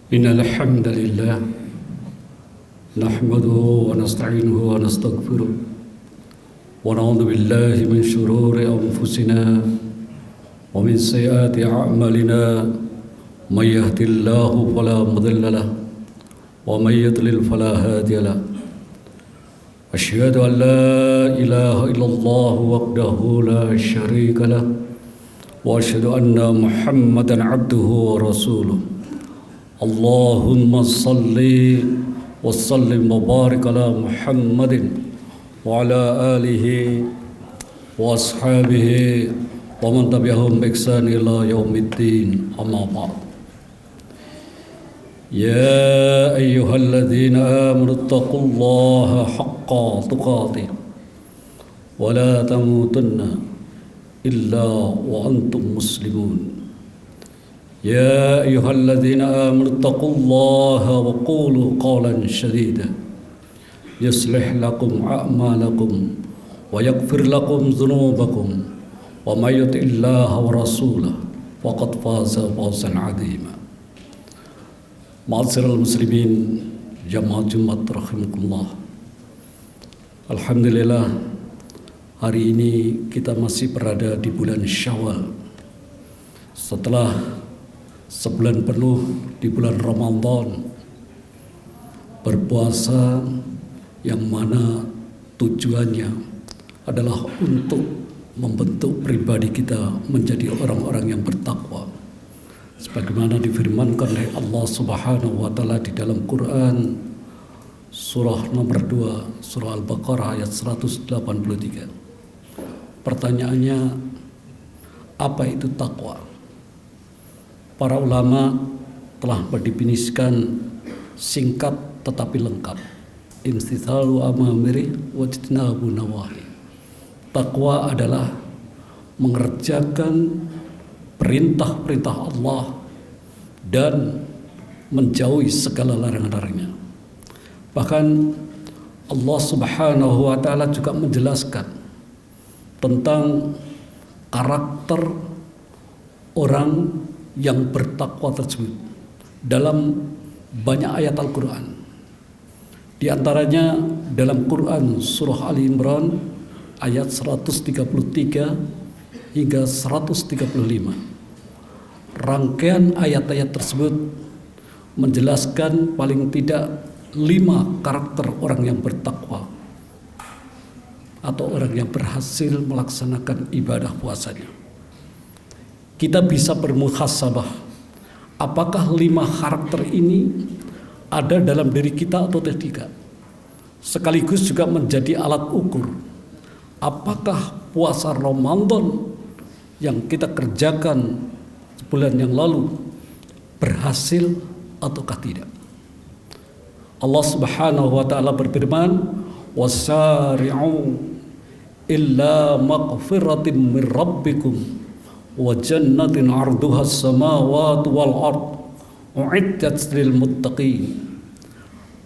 إن الحمد لله نحمده ونستعينه ونستغفره ونعوذ بالله من شرور أنفسنا ومن سيئات أعمالنا من يهد الله فلا مضل له ومن يضلل فلا هادي له أشهد أن لا إله إلا الله وحده لا شريك له وأشهد أن محمدا عبده ورسوله اللهم صل وسلم وبارك على محمد وعلى آله وأصحابه ومن تبعهم بإحسان إلى يوم الدين أما بعد يا أيها الذين آمنوا اتقوا الله حق تقاته ولا تموتن إلا وأنتم مسلمون يا أيها الذين آمنوا اتقوا الله وقولوا قولا سديدا يصلح لكم أعمالكم ويغفر لكم ذنوبكم ومن يطع الله ورسوله فقد فاز فوزا عظيما. Ma'asyiral muslimin jamaah Jumat rahimakumullah. Alhamdulillah, hari ini kita masih berada di bulan Syawal. Setelah sebulan penuh di bulan Ramadan, berpuasa yang mana tujuannya adalah untuk membentuk pribadi kita menjadi orang-orang yang bertakwa. Sebagaimana difirmankan oleh Allah Subhanahu wa taala di dalam Quran surah nomor 2 surah Al-Baqarah ayat 183. Pertanyaannya, apa itu takwa? Para ulama telah mendefinisikan singkat tetapi lengkap. Imtithalu amamiri wajtinabu nawahi. Takwa adalah mengerjakan perintah-perintah Allah dan menjauhi segala larangan-larangannya. Bahkan Allah Subhanahu wa taala juga menjelaskan tentang karakter orang yang bertakwa tersebut dalam banyak ayat Al-Quran. Di antaranya dalam Quran surah Ali Imran ayat 133 hingga 135. Rangkaian ayat-ayat tersebut menjelaskan paling tidak 5 karakter orang yang bertakwa atau orang yang berhasil melaksanakan ibadah puasanya. Kita bisa bermuhasabah, apakah 5 karakter ini ada dalam diri kita atau tidak. Sekaligus juga menjadi alat ukur apakah puasa Ramadan yang kita kerjakan sebulan yang lalu berhasil ataukah tidak. Allah Subhanahu wa taala berfirman, wasari'u illa maghfiratin min rabbikum wa jannatin 'arduha as-samawati wal ard u'iddat lil muttaqin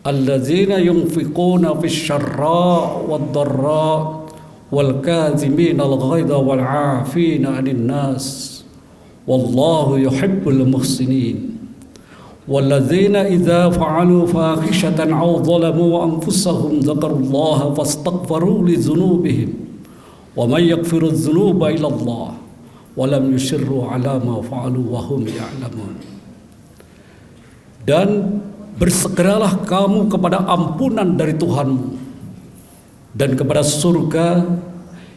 alladzina yunfiquna fis syarra wad dharra wal kazimin al ghaidha wal 'afina 'anil nas wallahu yuhibbul muhsinin walladzina idza fa'alu fahishatan aw zalamu anfusahum dzakarullaha fastaghfiru li dzunubihim wa may yaghfiru dzunuba illa Allah wa lam yusirru 'ala ma fa'alu wa hum ya'lamun. Dan bersegeralah kamu kepada ampunan dari Tuhanmu dan kepada surga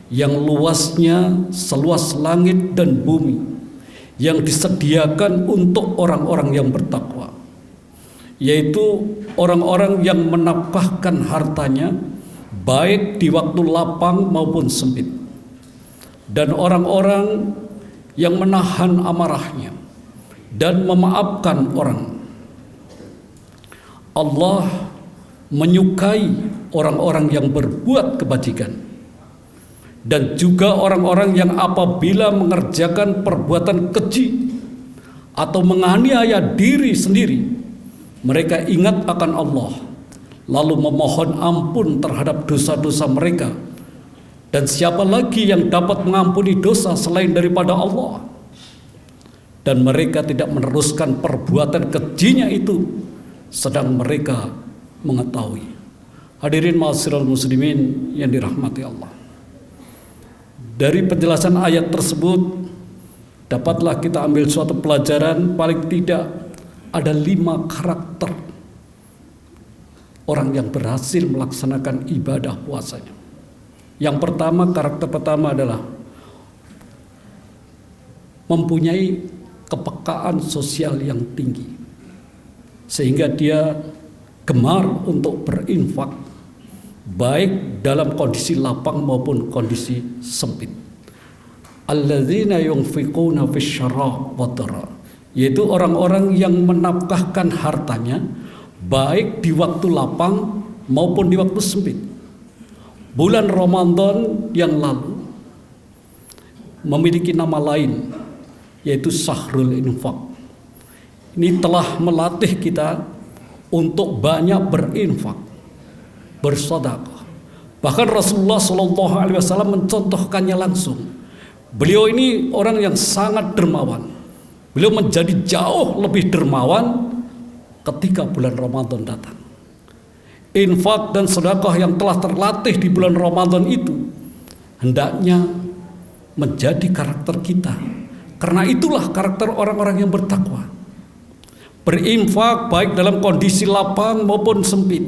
yang luasnya seluas langit dan bumi, yang disediakan untuk orang-orang yang bertakwa, yaitu orang-orang yang menafkahkan hartanya baik di waktu lapang maupun sempit, dan orang-orang yang menahan amarahnya dan memaafkan orang. Allah menyukai orang-orang yang berbuat kebajikan dan juga orang-orang yang apabila mengerjakan perbuatan keji atau menganiaya diri sendiri, mereka ingat akan Allah lalu memohon ampun terhadap dosa-dosa mereka. Dan siapa lagi yang dapat mengampuni dosa selain daripada Allah? dan mereka tidak meneruskan perbuatan kejinya itu sedang mereka mengetahui. Hadirin ma'asyiral muslimin yang dirahmati Allah. Dari penjelasan ayat tersebut dapatlah kita ambil suatu pelajaran, paling tidak ada 5 karakter orang yang berhasil melaksanakan ibadah puasanya. Yang pertama, karakter pertama adalah mempunyai kepekaan sosial yang tinggi, sehingga dia gemar untuk berinfak baik dalam kondisi lapang maupun kondisi sempit. Alladzina yunfiquna fisyarra wadara, yaitu orang-orang yang menafkahkan hartanya baik di waktu lapang maupun di waktu sempit. Bulan Ramadan yang lalu memiliki nama lain, yaitu Syahrul Infaq. Ini telah melatih kita untuk banyak berinfak, bersedekah. Bahkan Rasulullah SAW mencontohkannya langsung. Beliau ini orang yang sangat dermawan. Beliau menjadi jauh lebih dermawan ketika bulan Ramadan datang. Infak dan sedekah yang telah terlatih di bulan Ramadan itu hendaknya menjadi karakter kita. Karena itulah karakter orang-orang yang bertakwa. Berinfak baik dalam kondisi lapang maupun sempit.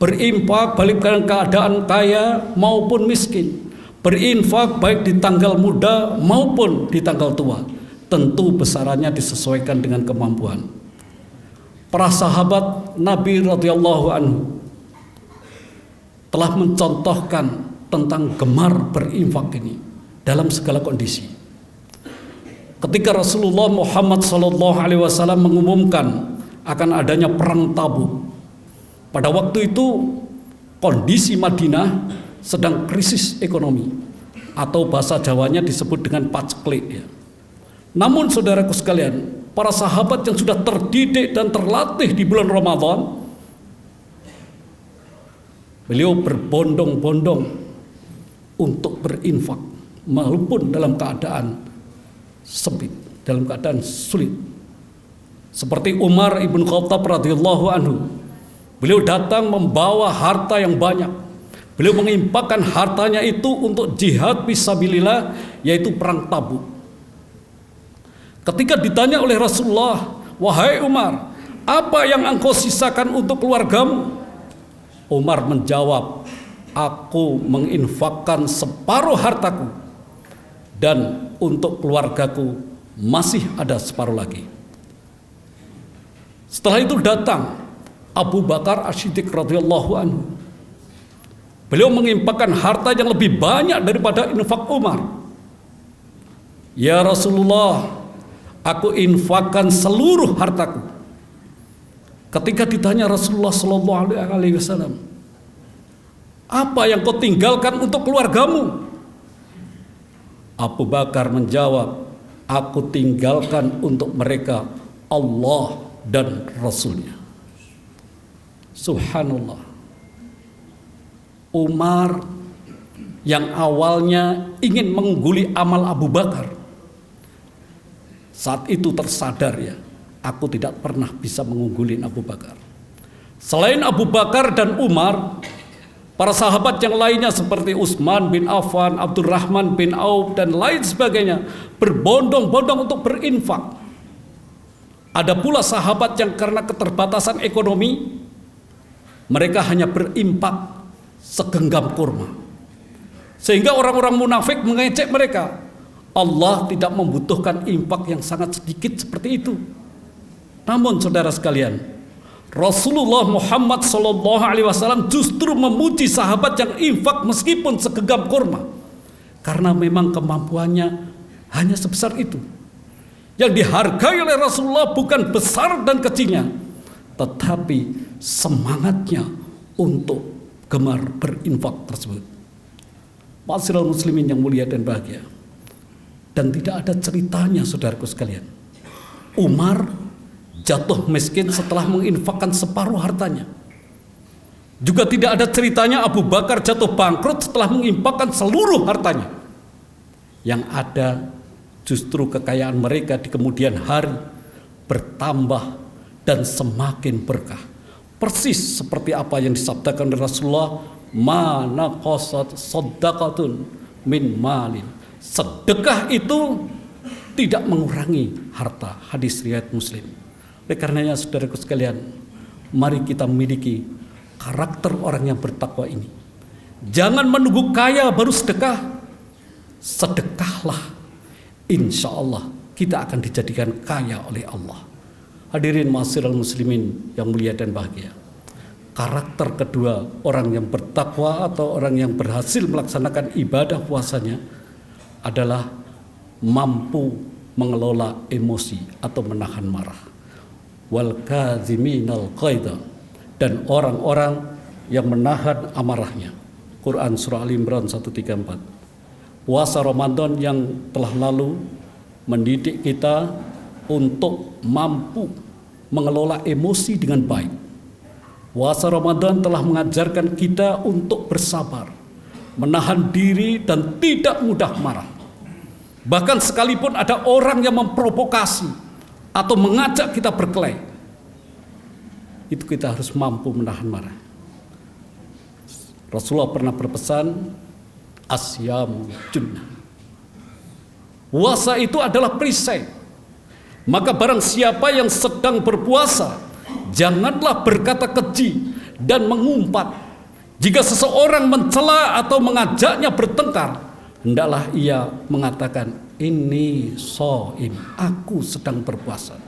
Berinfak baik dalam keadaan kaya maupun miskin. Berinfak baik di tanggal muda maupun di tanggal tua. Tentu besarannya disesuaikan dengan kemampuan. Para sahabat Nabi radhiyallahu anhu telah mencontohkan tentang gemar berinfak ini dalam segala kondisi. Ketika Rasulullah Muhammad SAW mengumumkan akan adanya perang Tabuk, pada waktu itu kondisi Madinah sedang krisis ekonomi, atau bahasa Jawanya disebut dengan paceklik ya. Namun saudaraku sekalian, para sahabat yang sudah terdidik dan terlatih di bulan Ramadan, beliau berbondong-bondong untuk berinfak walaupun dalam keadaan sempit, dalam keadaan sulit. Seperti Umar ibn Khattab radhiyallahu anhu, beliau datang membawa harta yang banyak. Beliau menginfakkan hartanya itu untuk jihad fisabilillah, yaitu perang Tabuk. Ketika ditanya oleh Rasulullah, "Wahai Umar, apa yang engkau sisakan untuk keluargamu?" Umar menjawab, "Aku menginfakkan separuh hartaku, dan untuk keluargaku masih ada separuh lagi." Setelah itu datang Abu Bakar As-Siddiq radhiyallahu anhu. Beliau menginfakkan harta yang lebih banyak daripada infak Umar. "Ya Rasulullah, aku infakkan seluruh hartaku." Ketika ditanya Rasulullah SAW, "Apa yang kau tinggalkan untuk keluargamu?" Abu Bakar menjawab, "Aku tinggalkan untuk mereka Allah dan Rasulnya." Subhanallah. Umar yang awalnya ingin mengungguli amal Abu Bakar, saat itu tersadar ya, aku tidak pernah bisa mengungguli Abu Bakar. Selain Abu Bakar dan Umar, para sahabat yang lainnya seperti Utsman bin Affan, Abdurrahman bin Auf dan lain sebagainya berbondong-bondong untuk berinfak. Ada pula sahabat yang karena keterbatasan ekonomi, mereka hanya berinfak segenggam kurma. Sehingga orang-orang munafik mengejek mereka. Allah tidak membutuhkan infak yang sangat sedikit seperti itu. Namun saudara sekalian, Rasulullah Muhammad SAW justru memuji sahabat yang infak meskipun segenggam kurma, karena memang kemampuannya hanya sebesar itu. Yang dihargai oleh Rasulullah bukan besar dan kecilnya, tetapi semangatnya untuk gemar berinfak tersebut. Ma'asyiral muslimin yang mulia dan bahagia. Dan tidak ada ceritanya saudaraku sekalian, Umar jatuh miskin setelah menginfakkan separuh hartanya. Juga tidak ada ceritanya Abu Bakar jatuh bangkrut setelah menginfakkan seluruh hartanya. Yang ada justru kekayaan mereka di kemudian hari bertambah dan semakin berkah. Persis seperti apa yang disabdakan Rasulullah, "Ma naqasat shaddaqatun min malin." Sedekah itu tidak mengurangi harta. Hadis riwayat Muslim. Oleh karenanya saudaraku sekalian, mari kita memiliki karakter orang yang bertakwa ini. Jangan menunggu kaya baru sedekah. Sedekahlah, insya Allah kita akan dijadikan kaya oleh Allah. Hadirin ma'asyiral muslimin yang mulia dan bahagia. Karakter kedua orang yang bertakwa atau orang yang berhasil melaksanakan ibadah puasanya adalah mampu mengelola emosi atau menahan marah. Wal kadziminal ghaidha, dan orang-orang yang menahan amarahnya. Quran surah Al Imran 134. Puasa Ramadan yang telah lalu mendidik kita untuk mampu mengelola emosi dengan baik. Puasa Ramadan telah mengajarkan kita untuk bersabar, menahan diri dan tidak mudah marah. Bahkan sekalipun ada orang yang memprovokasi atau mengajak kita berkelahi, itu kita harus mampu menahan marah. Rasulullah pernah berpesan, "Asyamu junnah." Puasa itu adalah perisai. Maka barang siapa yang sedang berpuasa, janganlah berkata keji dan mengumpat. Jika seseorang mencela atau mengajaknya bertengkar, hendaklah ia mengatakan, "Ini shaim, aku sedang berpuasa."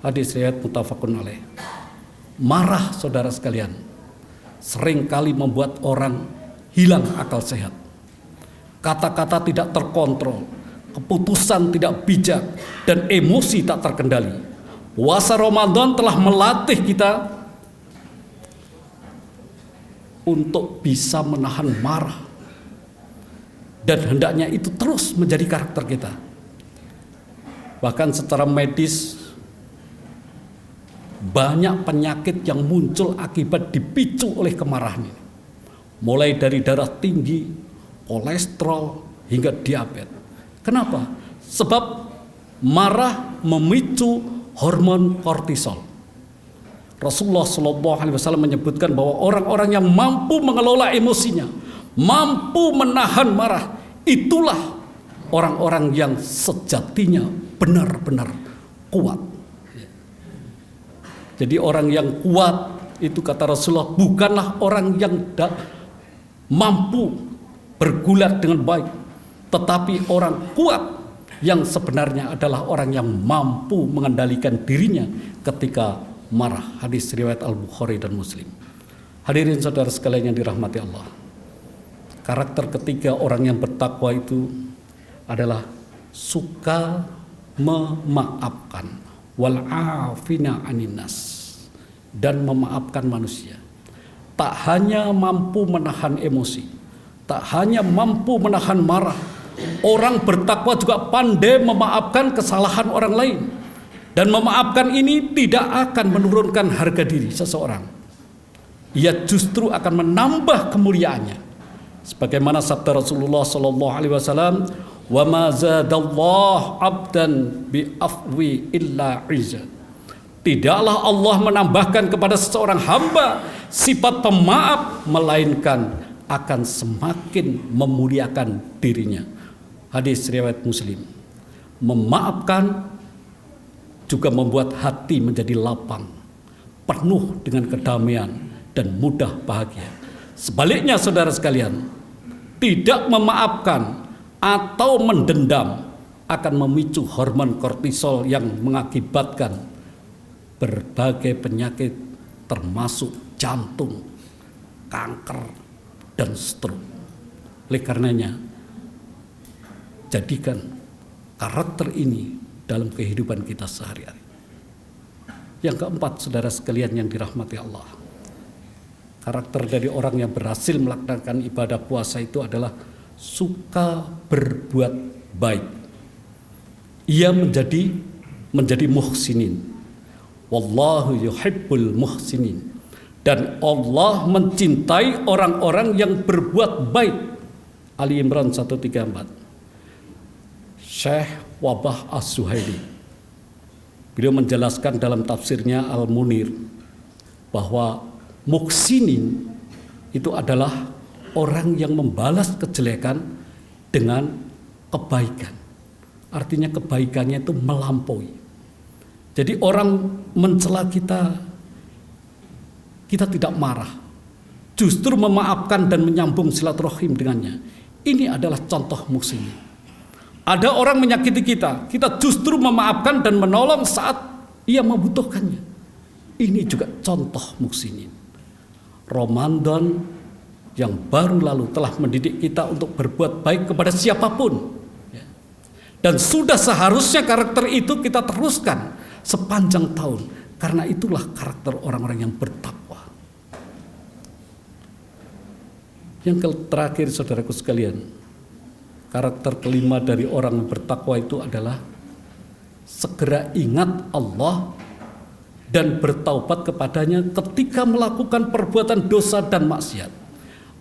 Hadis riwayat muttafaqun alaih. Marah, saudara sekalian, seringkali membuat orang hilang akal sehat. Kata-kata tidak terkontrol, keputusan tidak bijak, dan emosi tak terkendali. Puasa Ramadan telah melatih kita untuk bisa menahan marah, dan hendaknya itu terus menjadi karakter kita. Bahkan secara medis, banyak penyakit yang muncul akibat dipicu oleh kemarahan ini. Mulai dari darah tinggi, kolesterol, hingga diabetes. Kenapa? Sebab marah memicu hormon kortisol. Rasulullah SAW menyebutkan bahwa orang-orang yang mampu mengelola emosinya, mampu menahan marah, itulah orang-orang yang sejatinya benar-benar kuat. Jadi orang yang kuat itu, kata Rasulullah, bukanlah orang yang mampu bergulat dengan baik, tetapi orang kuat yang sebenarnya adalah orang yang mampu mengendalikan dirinya ketika marah. Hadis riwayat Al-Bukhari dan Muslim. Hadirin saudara sekalian yang dirahmati Allah, karakter ketiga orang yang bertakwa itu adalah suka memaafkan, wal afina aninnas, dan memaafkan manusia. Tak hanya mampu menahan emosi, tak hanya mampu menahan marah, orang bertakwa juga pandai memaafkan kesalahan orang lain. Dan memaafkan ini tidak akan menurunkan harga diri seseorang. Ia justru akan menambah kemuliaannya. Sebagaimana sabda Rasulullah SAW, "Wa ma zadallahu 'abdan bi afwi illa 'izza." Tidaklah Allah menambahkan kepada seseorang hamba sifat pemaaf, melainkan akan semakin memuliakan dirinya. Hadis riwayat Muslim. Memaafkan juga membuat hati menjadi lapang, penuh dengan kedamaian dan mudah bahagia. Sebaliknya saudara sekalian, tidak memaafkan atau mendendam akan memicu hormon kortisol yang mengakibatkan berbagai penyakit termasuk jantung, kanker, dan stroke. Oleh karenanya, jadikan karakter ini dalam kehidupan kita sehari-hari. Yang keempat, saudara sekalian yang dirahmati Allah, karakter dari orang yang berhasil melaksanakan ibadah puasa itu adalah suka berbuat baik. Ia menjadi muhsinin. Wallahu yuhibbul muhsinin. Dan Allah mencintai orang-orang yang berbuat baik. Ali Imran 134. Syekh Wabah As-Suhaili. Beliau menjelaskan dalam tafsirnya Al-Munir bahwa muhsinin itu adalah orang yang membalas kejelekan dengan kebaikan. Artinya kebaikannya itu melampaui. Jadi orang mencela kita, kita tidak marah, justru memaafkan dan menyambung silaturahim dengannya. Ini adalah contoh muhsinin. Ada orang menyakiti kita, kita justru memaafkan dan menolong saat ia membutuhkannya. Ini juga contoh muhsinin. Ramadan yang baru lalu telah mendidik kita untuk berbuat baik kepada siapapun. Dan sudah seharusnya karakter itu kita teruskan sepanjang tahun. Karena itulah karakter orang-orang yang bertakwa. Yang terakhir saudaraku sekalian, karakter kelima dari orang yang bertakwa itu adalah segera ingat Allah dan bertaubat kepadanya ketika melakukan perbuatan dosa dan maksiat.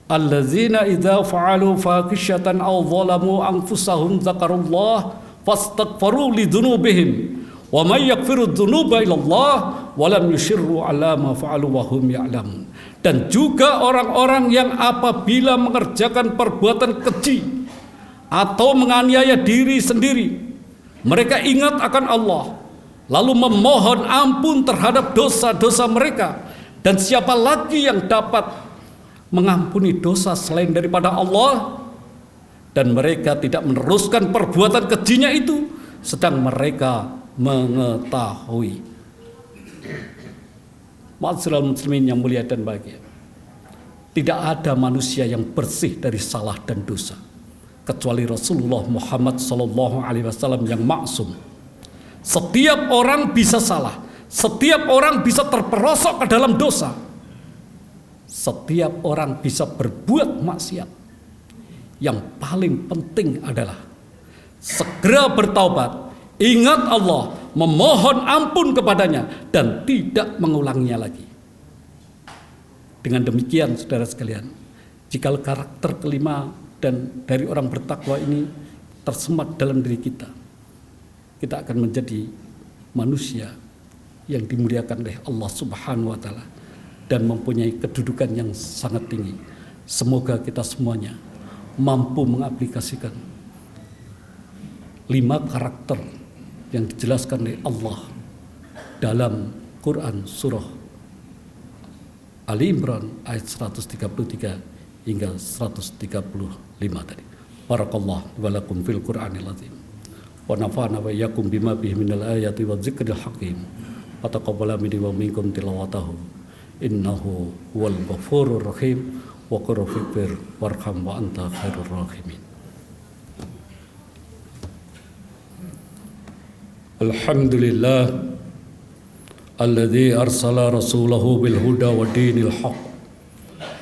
Allazina idza fa'alu fahisyatan aw zalamu anfusahum dzakarullah fastaghfiru lidzunubihim wa may yaghfiru dzunuba illallah wa lam yushirru ala ma fa'alu wa hum ya'lamun. Dan juga orang-orang yang apabila mengerjakan perbuatan keji atau menganiaya diri sendiri, mereka ingat akan Allah lalu memohon ampun terhadap dosa-dosa mereka. Dan siapa lagi yang dapat mengampuni dosa selain daripada Allah? Dan mereka tidak meneruskan perbuatan kejinya itu sedang mereka mengetahui. Ma'asyiral muslimin yang mulia dan bahagia, tidak ada manusia yang bersih dari salah dan dosa kecuali Rasulullah Muhammad SAW yang maksum. Setiap orang bisa salah, setiap orang bisa terperosok ke dalam dosa, setiap orang bisa berbuat maksiat. Yang paling penting adalah segera bertaubat, ingat Allah, memohon ampun kepadanya, dan tidak mengulanginya lagi. Dengan demikian saudara sekalian, jika karakter kelima dan dari orang bertakwa ini tersemat dalam diri kita, kita akan menjadi manusia yang dimuliakan oleh Allah Subhanahu wa Ta'ala dan mempunyai kedudukan yang sangat tinggi. Semoga kita semuanya mampu mengaplikasikan 5 karakter yang dijelaskan oleh Allah dalam Quran surah Ali Imran ayat 133 hingga 135 tadi. Barakallahu wa lakum fil Qur'anil azim. Wa nafa'ana wa iyyakum bima bihi minal ayati wa dzikril hakim. Wa taqabbala minni wa minkum tilawatahu. Innahu huwal ghafurur rahim. Wa qur fikir warham wa anta khairur rahimin. Alhamdulillah alladzi arsala rasulahu bil huda wa dinil haqq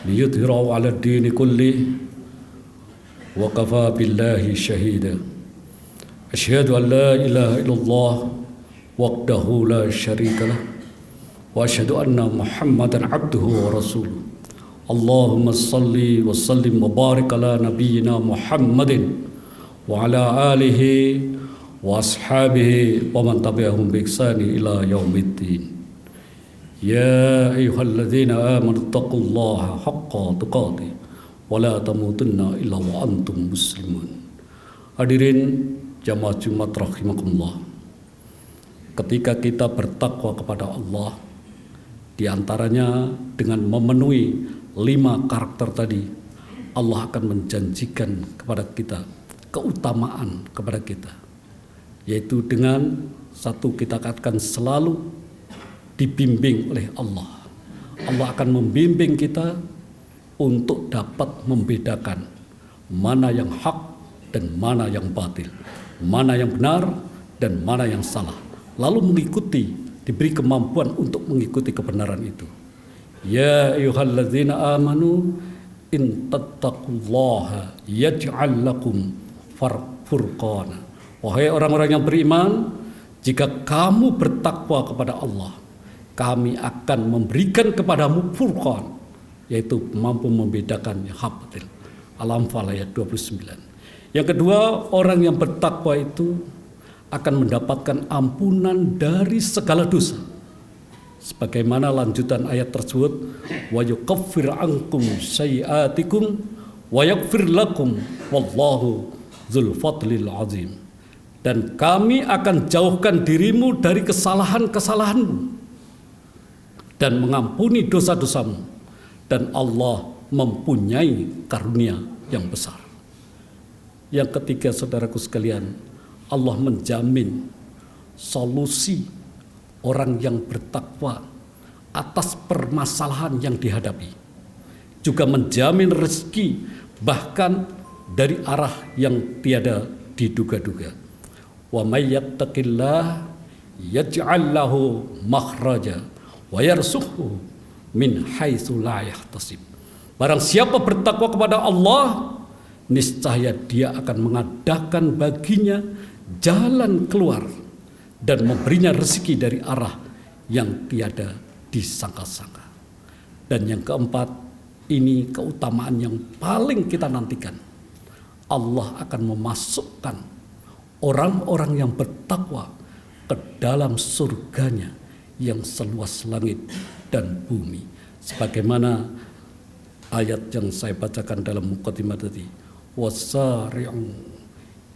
liyudhhirahu 'ala ad-dini kulli wa kafa billahi shahida. Asyhadu an la ilaha illallah wahdahu la syarika lah wa asyhadu anna Muhammadan 'abduhu wa rasuluh. Allahumma salli wa sallim wa barik ala nabiyyina Muhammadin wa ala alihi wa ashabihi wa man tabi'ahum bi ihsani ila yaumiddin. Ya ayyuhalladzina amanu taqullaha haqqa tuqatih wa la tamutunna illa wa antum muslimun. Hadirin jamaah Jumat rahimakumullah, ketika kita bertakwa kepada Allah, di antaranya dengan memenuhi 5 karakter tadi, Allah akan menjanjikan kepada kita keutamaan kepada kita, yaitu dengan satu, kita akan selalu dibimbing oleh Allah. Allah akan membimbing kita untuk dapat membedakan mana yang hak dan mana yang batil, mana yang benar dan mana yang salah, lalu mengikuti, diberi kemampuan untuk mengikuti kebenaran itu. Ya ayyuhalladzina amanu in tattaqullaha yaj'al lakum furqana. Wahai orang-orang yang beriman, jika kamu bertakwa kepada Allah, kami akan memberikan kepadamu furqan, yaitu mampu membedakan yang hak batil. Al-Anfal ayat 29. Yang kedua, orang yang bertakwa itu akan mendapatkan ampunan dari segala dosa. Sebagaimana lanjutan ayat tersebut, wa yukaffir ankum sayiatikum wa yaghfir lakum wallahu dzul fadlil azim. Dan kami akan jauhkan dirimu dari kesalahan-kesalahanmu dan mengampuni dosa-dosamu, dan Allah mempunyai karunia yang besar. Yang ketiga, saudaraku sekalian, Allah menjamin solusi orang yang bertakwa atas permasalahan yang dihadapi, juga menjamin rezeki bahkan dari arah yang tiada diduga-duga. Wa may yattaqillah yaj'al lahu makhraja wa yarzuqhu min haitsu la yahtasib. Barang siapa bertakwa kepada Allah, niscaya dia akan mengadakan baginya jalan keluar dan memberinya rezeki dari arah yang tiada disangka-sangka. Dan yang keempat, ini keutamaan yang paling kita nantikan. Allah akan memasukkan orang-orang yang bertakwa ke dalam surganya yang seluas langit dan bumi. Sebagaimana ayat yang saya bacakan dalam muqaddimah tadi, wasari'u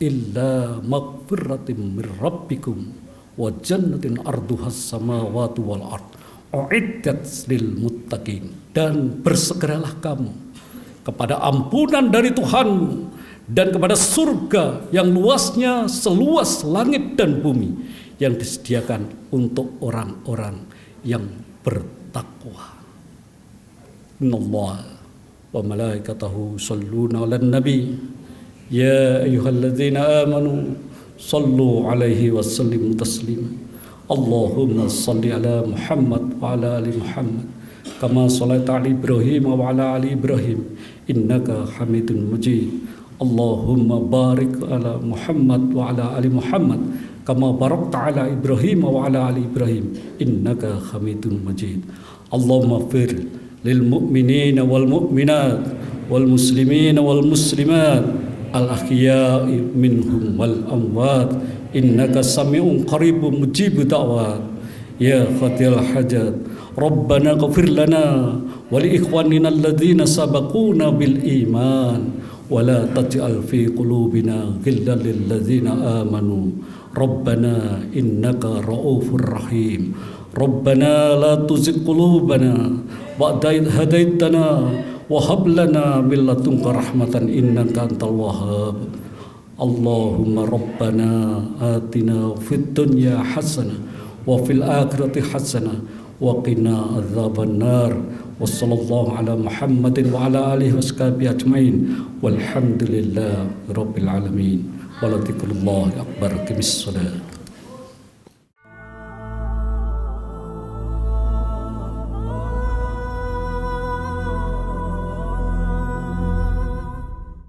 illa maghfiratin min rabbikum wa jannatin arduhas samawati wal ard uiddat lil muttaqin. Dan bersegeralah kamu kepada ampunan dari Tuhanmu dan kepada surga yang luasnya seluas langit dan bumi, yang disediakan untuk orang-orang yang bertakwa. Innallaha wa malaikatahu shalluna 'alan nabi ya ayyuhalladzina amanu sallu 'alaihi wa sallimu taslima. Allahumma shalli 'ala Muhammad wa 'ala ali Muhammad kama shallaita 'ala Ibrahim wa 'ala ali Ibrahim innaka Hamidun Majid. Allahumma barik 'ala Muhammad wa 'ala ali Muhammad kama barakta 'ala Ibrahim wa 'ala ali Ibrahim innaka Hamidun Majid. Allahumma fir lil mu'minina wal mu'minat wal muslimina wal muslimat al ahya'i minhum wal amwat innaka sami'un qaribun mujibud da'wat ya fatil hajat. Rabbana ighfir lana wa li ikhwanina alladhina sabaquna bil iman wa la taj'al fi qulubina ghillan lil ladzina amanu Rabbana innaka ra'ufur rahim. Rabbana la tuzigh qulubana ba'da idh hadaitana wa hab lana min ladunka rahmatan innaka antal wahhab. Allahumma rabbana atina fid dunya hasanah wa fil akhirati hasanah wa qina adzaban nar. Wassallallahu ala Muhammadin wa ala alihi washabihi ajmain walhamdulillahi rabbil alamin. Waladzikrullahi akbar. Qimis shalah.